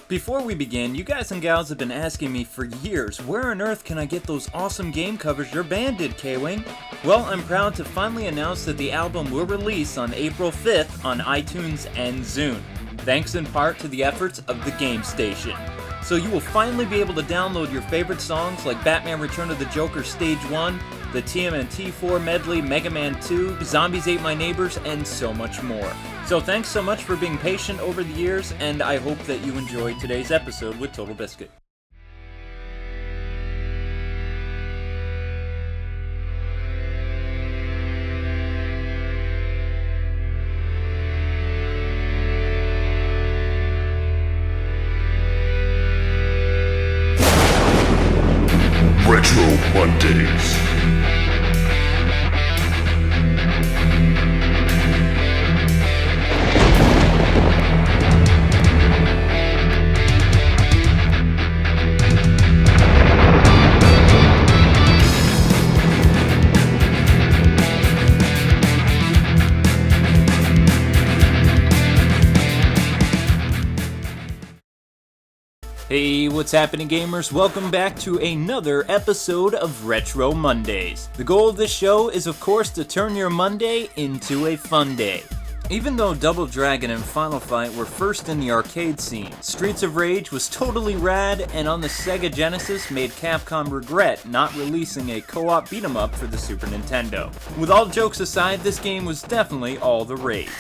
Before we begin, you guys and gals have been asking me for years, where on earth can I get those awesome game covers your band did, Kwing? Well, I'm proud to finally announce that the album will release on April 5th on iTunes and Zune, thanks in part to the efforts of the Game Station. So you will finally be able to download your favorite songs like Batman Return of the Joker Stage 1, the TMNT 4 medley, Mega Man 2, Zombies Ate My Neighbors, and so much more. So thanks so much for being patient over the years, and I hope that you enjoyed today's episode with Totalbiscuit. Retro Mondays. Hey, what's happening, gamers? Welcome back to another episode of Retro Mondays. The goal of this show is, of course, to turn your Monday into a fun day. Even though Double Dragon and Final Fight were first in the arcade scene, Streets of Rage was totally rad, and on the Sega Genesis made Capcom regret not releasing a co-op beat-em-up for the Super Nintendo. With all jokes aside, this game was definitely all the rage.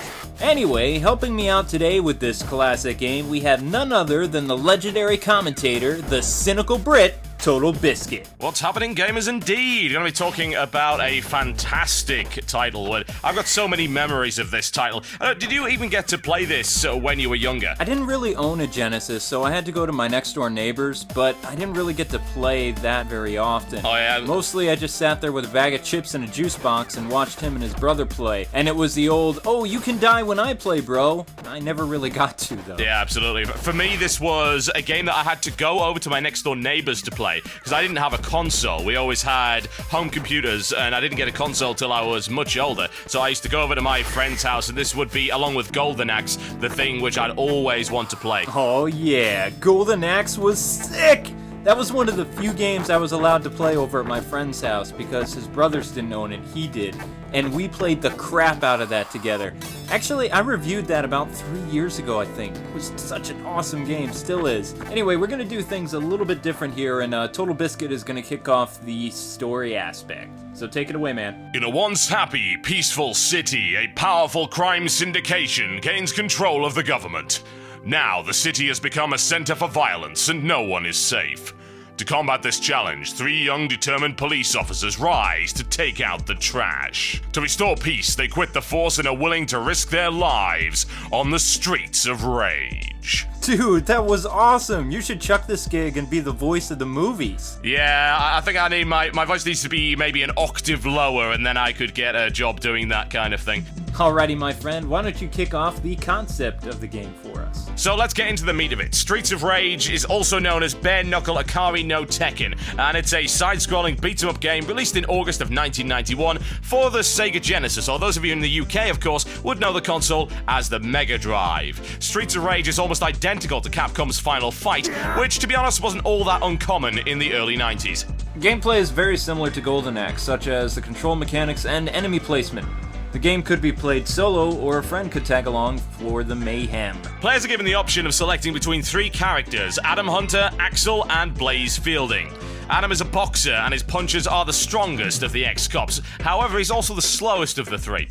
Anyway, helping me out today with this classic game, we have none other than the legendary commentator, the cynical Brit, Totalbiscuit. What's happening, gamers? Indeed, going to be talking about a fantastic title. I've got so many memories of this title. Did you even get to play this when you were younger? I didn't really own a Genesis, so I had to go to my next door neighbors, but I didn't really get to play that very often. Oh, yeah? Mostly I just sat there with a bag of chips and a juice box and watched him and his brother play. And it was the old, oh, you can die when I play, bro. I never really got to, though. Yeah, absolutely. For me, this was a game that I had to go over to my next door neighbors to play, because I didn't have a console. We always had home computers, and I didn't get a console till I was much older. So I used to go over to my friend's house, and this would be, along with Golden Axe, the thing which I'd always want to play. Oh yeah, Golden Axe was sick! That was one of the few games I was allowed to play over at my friend's house because his brothers didn't own it, he did. And we played the crap out of that together. Actually, I reviewed that about 3 years ago, I think. It was such an awesome game, still is. Anyway, we're gonna do things a little bit different here, and Totalbiscuit is gonna kick off the story aspect. So take it away, man. In a once happy, peaceful city, a powerful crime syndication gains control of the government. Now, the city has become a center for violence and no one is safe. To combat this challenge, 3 young, determined police officers rise to take out the trash. To restore peace, they quit the force and are willing to risk their lives on the streets of rage. Dude, that was awesome! You should chuck this gig and be the voice of the movies. Yeah, I think I need my voice needs to be maybe an octave lower, and then I could get a job doing that kind of thing. Alrighty, my friend, why don't you kick off the concept of the game for us? So let's get into the meat of it. Streets of Rage is also known as Bare Knuckle Ikari no Tekken, and it's a side-scrolling beat-em-up game released in August of 1991 for the Sega Genesis, or those of you in the UK, of course, would know the console as the Mega Drive. Streets of Rage is almost identical to Capcom's Final Fight, which, to be honest, wasn't all that uncommon in the early 90s. Gameplay is very similar to Golden Axe, such as the control mechanics and enemy placement. The game could be played solo, or a friend could tag along for the mayhem. Players are given the option of selecting between 3 characters: Adam Hunter, Axel, and Blaze Fielding. Adam is a boxer, and his punches are the strongest of the ex-cops. However, he's also the slowest of the 3.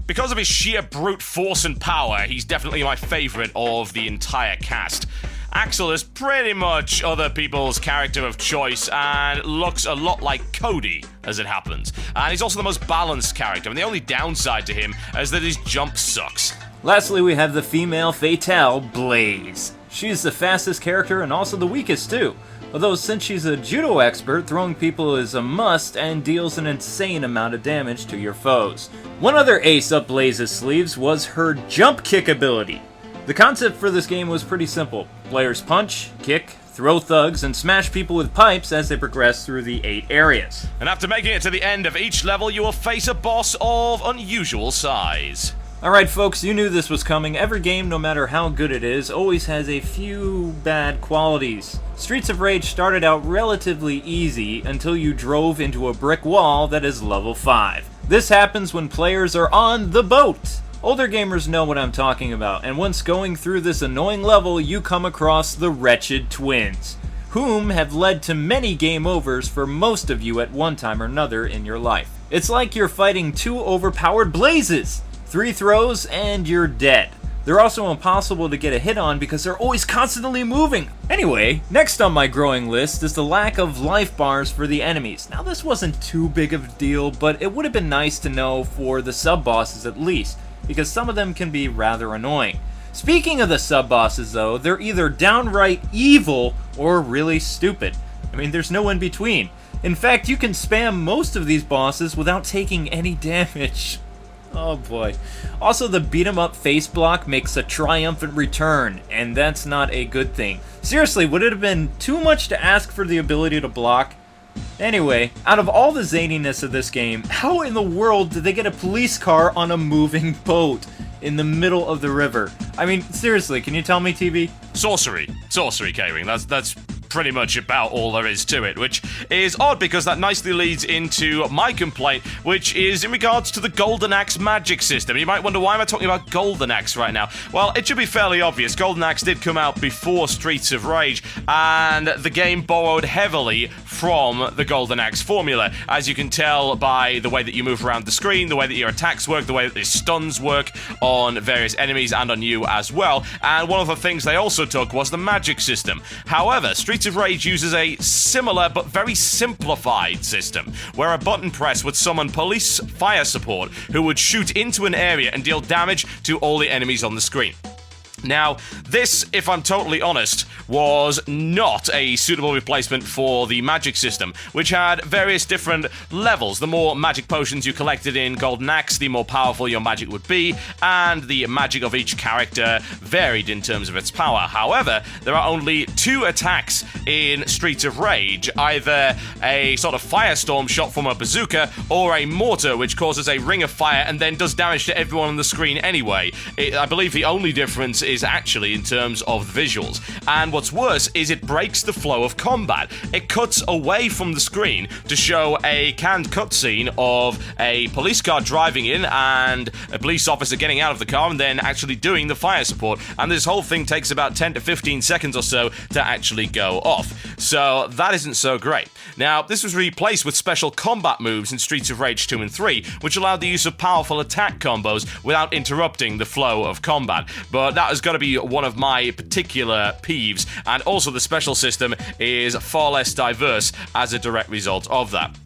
Because of his sheer brute force and power, he's definitely my favorite of the entire cast. Axel is pretty much other people's character of choice and looks a lot like Cody, as it happens. And he's also the most balanced character, and the only downside to him is that his jump sucks. Lastly, we have the female fatale, Blaze. She's the fastest character and also the weakest too. Although since she's a judo expert, throwing people is a must and deals an insane amount of damage to your foes. One other ace up Blaze's sleeves was her jump kick ability. The concept for this game was pretty simple. Players punch, kick, throw thugs, and smash people with pipes as they progress through the 8 areas. And after making it to the end of each level, you will face a boss of unusual size. Alright folks, you knew this was coming. Every game, no matter how good it is, always has a few bad qualities. Streets of Rage started out relatively easy until you drove into a brick wall that is level 5. This happens when players are on the boat! Older gamers know what I'm talking about, and once going through this annoying level, you come across the Wretched Twins, whom have led to many game overs for most of you at one time or another in your life. It's like you're fighting two overpowered blazes! 3 throws and you're dead. They're also impossible to get a hit on because they're always constantly moving. Anyway, next on my growing list is the lack of life bars for the enemies. Now this wasn't too big of a deal, but it would have been nice to know for the sub-bosses at least, because some of them can be rather annoying. Speaking of the sub-bosses though, they're either downright evil or really stupid. I mean, there's no in between. In fact, you can spam most of these bosses without taking any damage. Oh boy. Also, the beat-em-up face block makes a triumphant return, and that's not a good thing. Seriously, would it have been too much to ask for the ability to block? Anyway, out of all the zaniness of this game, how in the world did they get a police car on a moving boat in the middle of the river? I mean, seriously, can you tell me, TV? Sorcery, K-Ring. That's pretty much about all there is to it, which is odd because that nicely leads into my complaint, which is in regards to the Golden Axe magic system. You might wonder, why am I talking about Golden Axe right now? Well, it should be fairly obvious. Golden Axe did come out before Streets of Rage, and the game borrowed heavily from the Golden Axe formula, as you can tell by the way that you move around the screen, the way that your attacks work, the way that the stuns work on various enemies and on you as well. And one of the things they also took was the magic system. However, Streets of Rage uses a similar but very simplified system, where a button press would summon police fire support who would shoot into an area and deal damage to all the enemies on the screen. Now, this, if I'm totally honest, was not a suitable replacement for the magic system, which had various different levels. The more magic potions you collected in Golden Axe, the more powerful your magic would be, and the magic of each character varied in terms of its power. However, there are only 2 attacks in Streets of Rage, either a sort of firestorm shot from a bazooka, or a mortar which causes a ring of fire and then does damage to everyone on the screen anyway. I believe the only difference is actually in terms of visuals. And what's worse is it breaks the flow of combat. It cuts away from the screen to show a canned cutscene of a police car driving in and a police officer getting out of the car and then actually doing the fire support. And this whole thing takes about 10 to 15 seconds or so to actually go off. So that isn't so great. Now, this was replaced with special combat moves in Streets of Rage 2 and 3, which allowed the use of powerful attack combos without interrupting the flow of combat. But that has got to be one of my particular peeves, and also the special system is far less diverse as a direct result of that.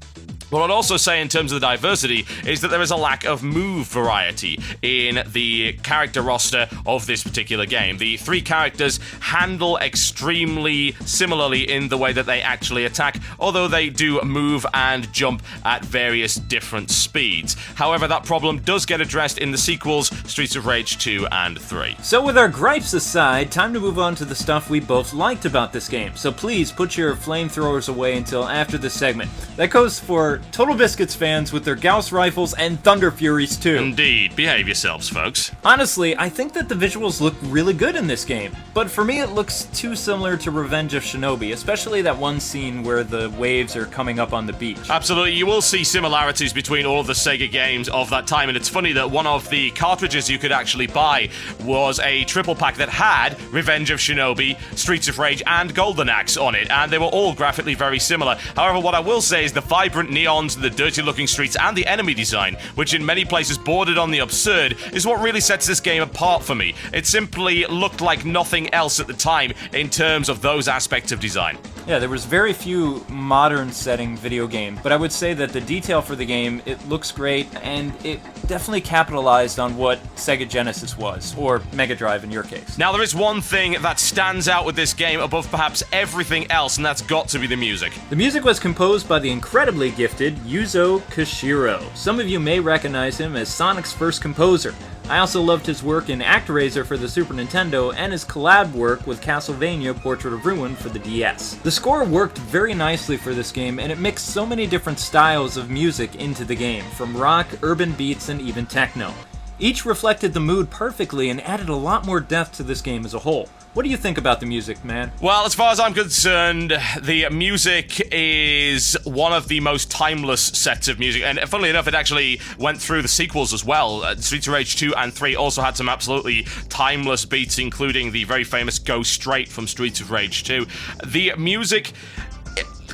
What I'd also say in terms of the diversity is that there is a lack of move variety in the character roster of this particular game. The 3 characters handle extremely similarly in the way that they actually attack, although they do move and jump at various different speeds. However, that problem does get addressed in the sequels, Streets of Rage 2 and 3. So with our gripes aside, time to move on to the stuff we both liked about this game. So please put your flamethrowers away until after this segment. That goes for Totalbiscuits fans with their Gauss rifles and Thunder Furies too. Indeed, behave yourselves, folks. Honestly, I think that the visuals look really good in this game, but for me it looks too similar to Revenge of Shinobi, especially that one scene where the waves are coming up on the beach. Absolutely, you will see similarities between all of the Sega games of that time, and it's funny that one of the cartridges you could actually buy was a triple pack that had Revenge of Shinobi, Streets of Rage, and Golden Axe on it, and they were all graphically very similar. However, what I will say is the vibrant neons, the dirty-looking streets, and the enemy design, which in many places bordered on the absurd, is what really sets this game apart for me. It simply looked like nothing else at the time in terms of those aspects of design. Yeah, there was very few modern setting video game, but I would say that the detail for the game, it looks great, and it definitely capitalized on what Sega Genesis was, or Mega Drive in your case. Now, there is one thing that stands out with this game above perhaps everything else, and that's got to be the music. The music was composed by the incredibly gifted Yuzo Koshiro. Some of you may recognize him as Sonic's first composer. I also loved his work in ActRaiser for the Super Nintendo and his collab work with Castlevania Portrait of Ruin for the DS. The score worked very nicely for this game, and it mixed so many different styles of music into the game, from rock, urban beats, and even techno. Each reflected the mood perfectly and added a lot more depth to this game as a whole. What do you think about the music, man? Well, as far as I'm concerned, the music is one of the most timeless sets of music. And funnily enough, it actually went through the sequels as well. Streets of Rage 2 and 3 also had some absolutely timeless beats, including the very famous Go Straight from Streets of Rage 2. The music,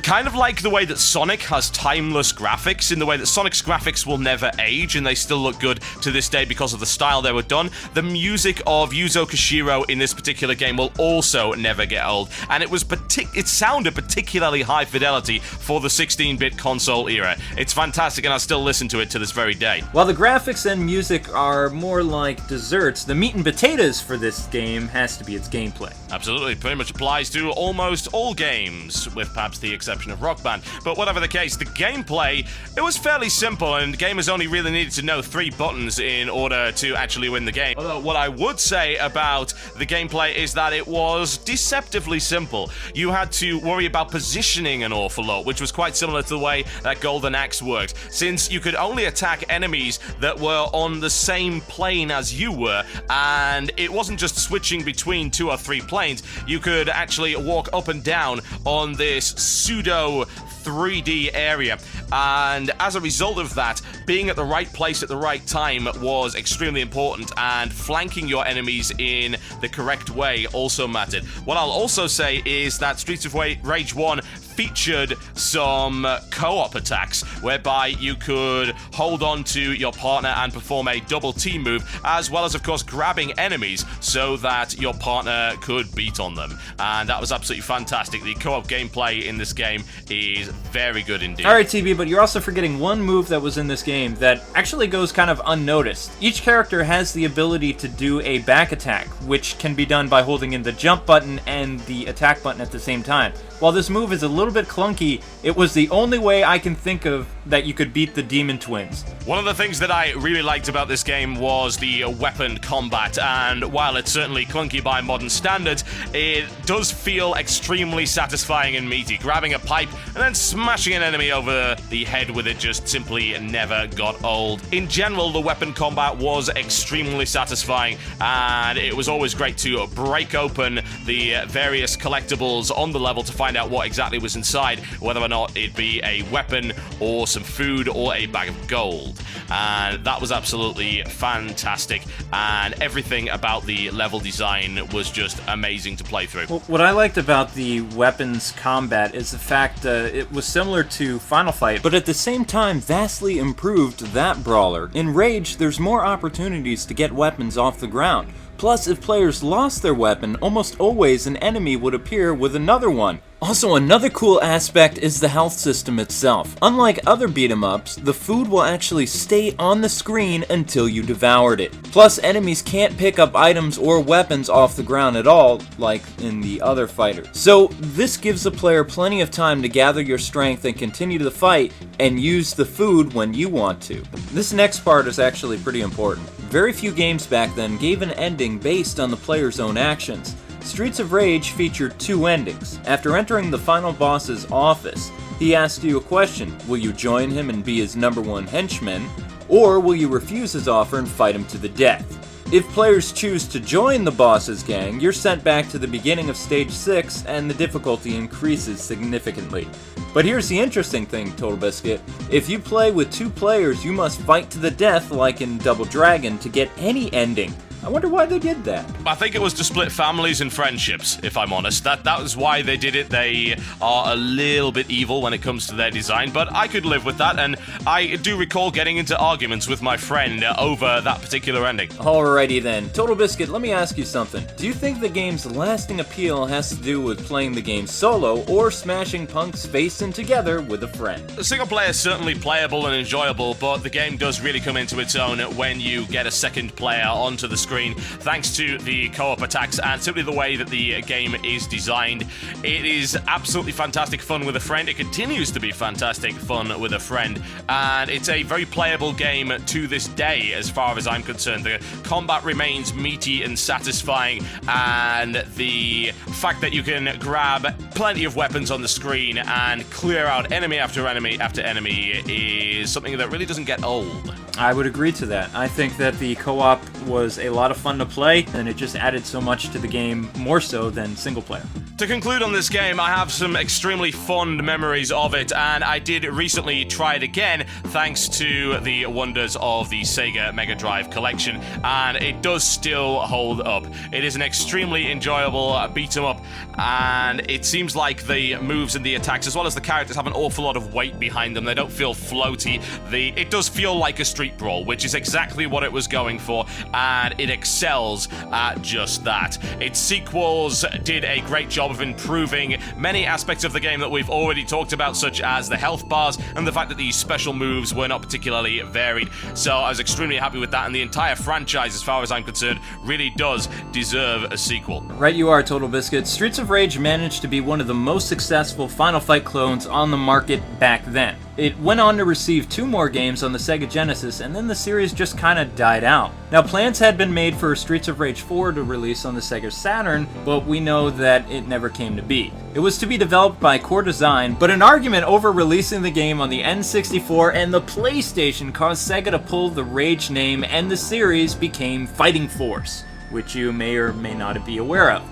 kind of like the way that Sonic has timeless graphics, in the way that Sonic's graphics will never age and they still look good to this day because of the style they were done, the music of Yuzo Koshiro in this particular game will also never get old. And it sounded particularly high fidelity for the 16-bit console era. It's fantastic, and I still listen to it to this very day. While the graphics and music are more like desserts, the meat and potatoes for this game has to be its gameplay. Absolutely, pretty much applies to almost all games, with perhaps the exception of Rock Band. But whatever the case, the gameplay, it was fairly simple, and gamers only really needed to know 3 buttons in order to actually win the game. Although what I would say about the gameplay is that it was deceptively simple. You had to worry about positioning an awful lot, which was quite similar to the way that Golden Axe worked, since you could only attack enemies that were on the same plane as you were, and it wasn't just switching between 2 or 3 planes. You could actually walk up and down on this pseudo 3D area, and as a result of that, being at the right place at the right time was extremely important, and flanking your enemies in the correct way also mattered. What I'll also say is that Streets of Rage 1 featured some co-op attacks, whereby you could hold on to your partner and perform a double team move, as well as, of course, grabbing enemies so that your partner could beat on them. And that was absolutely fantastic. The co-op gameplay in this game is very good indeed. Alright, TB, but you're also forgetting one move that was in this game that actually goes kind of unnoticed. Each character has the ability to do a back attack, which can be done by holding in the jump button and the attack button at the same time. While this move is a little bit clunky, it was the only way I can think of that you could beat the Demon Twins. One of the things that I really liked about this game was the weapon combat, and while it's certainly clunky by modern standards, it does feel extremely satisfying and meaty. Grabbing a pipe and then smashing an enemy over the head with it just simply never got old. In general, the weapon combat was extremely satisfying, and it was always great to break open the various collectibles on the level to find out what exactly was inside, whether or not it be a weapon or some food or a bag of gold. And that was absolutely fantastic, and everything about the level design was just amazing to play through. Well, what I liked about the weapons combat is the fact it was similar to Final Fight, but at the same time vastly improved that brawler. In Rage, there's more opportunities to get weapons off the ground. Plus, if players lost their weapon, almost always an enemy would appear with another one. Also, another cool aspect is the health system itself. Unlike other beat-em-ups, the food will actually stay on the screen until you devoured it. Plus, enemies can't pick up items or weapons off the ground at all, like in the other fighters. So, this gives the player plenty of time to gather your strength and continue the fight, and use the food when you want to. This next part is actually pretty important. Very few games back then gave an ending based on the player's own actions. Streets of Rage featured 2 endings. After entering the final boss's office, he asks you a question: will you join him and be his #1 henchman, or will you refuse his offer and fight him to the death? If players choose to join the boss's gang, you're sent back to the beginning of Stage 6 and the difficulty increases significantly. But here's the interesting thing, Totalbiscuit. If you play with 2 players, you must fight to the death like in Double Dragon to get any ending. I wonder why they did that. I think it was to split families and friendships, if I'm honest. That was why they did it. They are a little bit evil when it comes to their design, but I could live with that, and I do recall getting into arguments with my friend over that particular ending. Alrighty then. Totalbiscuit, let me ask you something. Do you think the game's lasting appeal has to do with playing the game solo, or smashing punks face in together with a friend? The single player is certainly playable and enjoyable, but the game does really come into its own when you get a second player onto the screen, thanks to the co-op attacks and simply the way that the game is designed. It is absolutely fantastic fun with a friend. It continues to be fantastic fun with a friend, and it's a very playable game to this day as far as I'm concerned. The combat remains meaty and satisfying, and the fact that you can grab plenty of weapons on the screen and clear out enemy after enemy after enemy is something that really doesn't get old. I would agree to that. I think that the co-op was a lot of fun to play, and it just added so much to the game, more so than single player. To conclude on this game, I have some extremely fond memories of it, and I did recently try it again thanks to the wonders of the Sega Mega Drive collection, and it does still hold up. It is an extremely enjoyable beat-em-up, and it seems like the moves and the attacks, as well as the characters, have an awful lot of weight behind them. They don't feel floaty. It does feel like a street brawl, which is exactly what it was going for, and it excels at just that. Its sequels did a great job of improving many aspects of the game that we've already talked about, such as the health bars and the fact that these special moves were not particularly varied. So I was extremely happy with that, and the entire franchise, as far as I'm concerned, really does deserve a sequel. Right you are, Totalbiscuit. Streets of Rage managed to be one of the most successful Final Fight clones on the market back then. It went on to receive 2 more games on the Sega Genesis, and then the series just kinda died out. Now, plans had been made for Streets of Rage 4 to release on the Sega Saturn, but we know that it never came to be. It was to be developed by Core Design, but an argument over releasing the game on the N64 and the PlayStation caused Sega to pull the Rage name, and the series became Fighting Force, which you may or may not be aware of.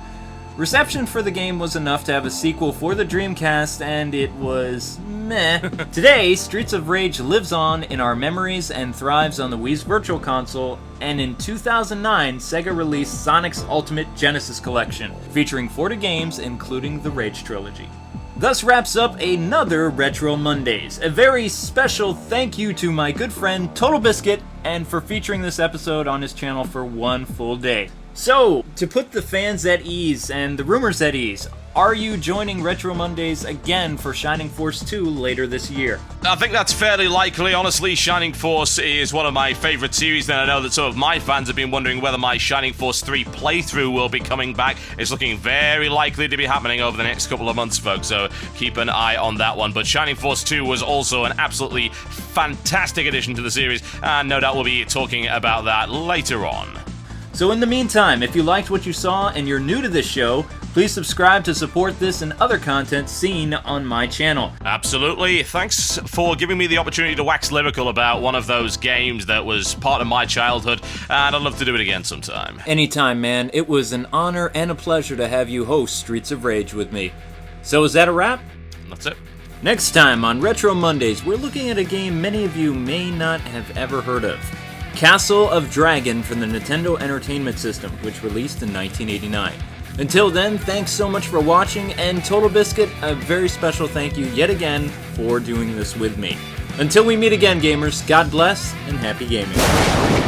Reception for the game was enough to have a sequel for the Dreamcast, and it was meh. Today, Streets of Rage lives on in our memories and thrives on the Wii's Virtual Console, and in 2009, Sega released Sonic's Ultimate Genesis Collection, featuring 40 games, including the Rage trilogy. Thus wraps up another Retro Mondays. A very special thank you to my good friend Totalbiscuit, and for featuring this episode on his channel for one full day. So, to put the fans at ease and the rumors at ease, are you joining Retro Mondays again for Shining Force 2 later this year? I think that's fairly likely. Honestly, Shining Force is one of my favorite series, and I know that some of my fans have been wondering whether my Shining Force 3 playthrough will be coming back. It's looking very likely to be happening over the next couple of months, folks, so keep an eye on that one. But Shining Force 2 was also an absolutely fantastic addition to the series, and no doubt we'll be talking about that later on. So in the meantime, if you liked what you saw and you're new to this show, please subscribe to support this and other content seen on my channel. Absolutely. Thanks for giving me the opportunity to wax lyrical about one of those games that was part of my childhood, and I'd love to do it again sometime. Anytime, man. It was an honor and a pleasure to have you host Streets of Rage with me. So is that a wrap? That's it. Next time on Retro Mondays, we're looking at a game many of you may not have ever heard of. Castle of Dragon from the Nintendo Entertainment System, which released in 1989. Until then, thanks so much for watching, and Totalbiscuit, a very special thank you yet again for doing this with me. Until we meet again, gamers, God bless, and happy gaming.